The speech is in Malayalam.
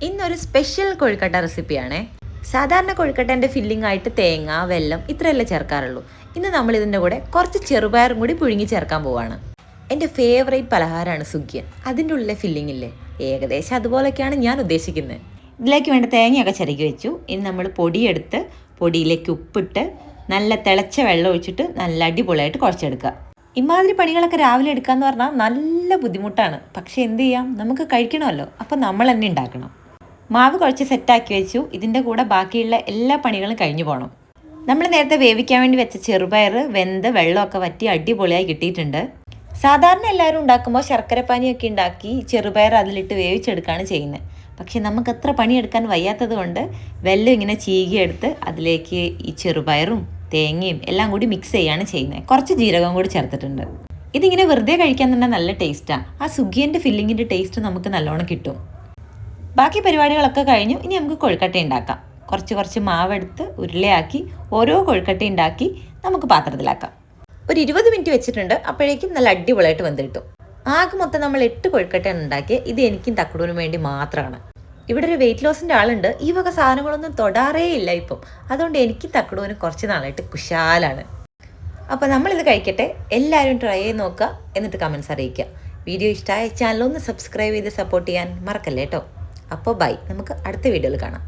ഇന്നൊരു സ്പെഷ്യൽ കൊഴുക്കട്ട റെസിപ്പിയാണേ. സാധാരണ കൊഴുക്കട്ടേൻ്റെ ഫില്ലിംഗ് ആയിട്ട് തേങ്ങ, വെല്ലം ഇത്രയല്ലേ ചേർക്കാറുള്ളൂ. ഇന്ന് നമ്മൾ ഇതിൻ്റെ കൂടെ കുറച്ച് ചെറുപയറും കൂടി പുഴുങ്ങി ചേർക്കാൻ പോവാണ്. എൻ്റെ ഫേവറേറ്റ് പലഹാരമാണ് സുഖിയൻ. അതിൻ്റെ ഉള്ളിലെ ഫില്ലിംഗ് ഇല്ലേ, ഏകദേശം അതുപോലൊക്കെയാണ് ഞാൻ ഉദ്ദേശിക്കുന്നത്. ഇതിലേക്ക് വേണ്ട തേങ്ങയൊക്കെ ചിരകി വെച്ചു. ഇനി നമ്മൾ പൊടിയെടുത്ത് പൊടിയിലേക്ക് ഉപ്പിട്ട് നല്ല തിളച്ച വെള്ളം ഒഴിച്ചിട്ട് നല്ല അടിപൊളിയായിട്ട് കുഴച്ചെടുക്കുക. ഇമാതിരി പണികളൊക്കെ രാവിലെ എടുക്കാമെന്ന് പറഞ്ഞാൽ നല്ല ബുദ്ധിമുട്ടാണ്. പക്ഷേ എന്ത് ചെയ്യാം, നമുക്ക് കഴിക്കണമല്ലോ, അപ്പം നമ്മൾ തന്നെ ഉണ്ടാക്കണം. മാവ് കുഴച്ച് സെറ്റാക്കി വെച്ചു. ഇതിൻ്റെ കൂടെ ബാക്കിയുള്ള എല്ലാ പണികളും കഴിഞ്ഞു പോകണം. നമ്മൾ നേരത്തെ വേവിക്കാൻ വേണ്ടി വെച്ച ചെറുപയർ വെന്ത് വെള്ളമൊക്കെ വറ്റി അടിപൊളിയായി കിട്ടിയിട്ടുണ്ട്. സാധാരണ എല്ലാവരും ഉണ്ടാക്കുമ്പോൾ ശർക്കരപ്പാനിയൊക്കെ ഉണ്ടാക്കി ചെറുപയർ അതിലിട്ട് വേവിച്ചെടുക്കുകയാണ് ചെയ്യുന്നത്. പക്ഷേ നമുക്ക് അത്ര പണിയെടുക്കാൻ വയ്യാത്തത് കൊണ്ട് വെല്ലം ഇങ്ങനെ ചീകിയെടുത്ത് അതിലേക്ക് ഈ ചെറുപയറും തേങ്ങയും എല്ലാം കൂടി മിക്സ് ചെയ്യുകയാണ് ചെയ്യുന്നത്. കുറച്ച് ജീരകം കൂടി ചേർത്തിട്ടുണ്ട്. ഇതിങ്ങനെ വെറുതെ കഴിക്കാൻ തന്നെ നല്ല ടേസ്റ്റാണ്. ആ സുഖിയൻ്റെ ഫില്ലിങ്ങിൻ്റെ ടേസ്റ്റ് നമുക്ക് നല്ലോണം കിട്ടും. ബാക്കി പരിപാടികളൊക്കെ കഴിഞ്ഞു. ഇനി നമുക്ക് കൊഴുക്കട്ട ഉണ്ടാക്കാം. കുറച്ച് മാവെടുത്ത് ഉരുളയാക്കി ഓരോ കൊഴുക്കട്ട ഉണ്ടാക്കി നമുക്ക് പാത്രത്തിലാക്കാം. ഒരു 20 മിനിറ്റ് വെച്ചിട്ടുണ്ട്. അപ്പോഴേക്കും നല്ല അടിപൊളിയായിട്ട് വെന്ത് കിട്ടും. ആകെ മൊത്തം നമ്മൾ 8 കൊഴുക്കട്ടയാണ് ഉണ്ടാക്കിയത്. ഇത് എനിക്കും തക്കുടൂനും വേണ്ടി മാത്രമാണ്. ഇവിടെ ഒരു വെയിറ്റ് ലോസിൻ്റെ ആളുണ്ട്. ഈ വക സാധനങ്ങളൊന്നും തൊടാറേ ഇല്ല ഇപ്പം. അതുകൊണ്ട് എനിക്ക് തക്കുടൂനും കുറച്ച് നാളായിട്ട് കുശാലാണ്. അപ്പോൾ നമ്മളിത് കഴിക്കട്ടെ. എല്ലാവരും ട്രൈ ചെയ്ത് നോക്കുക, എന്നിട്ട് കമൻസ് അറിയിക്കുക. വീഡിയോ ഇഷ്ടമായ ചാനൽ ഒന്ന് സബ്സ്ക്രൈബ് ചെയ്ത് സപ്പോർട്ട് ചെയ്യാൻ മറക്കല്ലേ കേട്ടോ. അപ്പോൾ ബൈ, നമുക്ക് അടുത്ത വീഡിയോയിൽ കാണാം.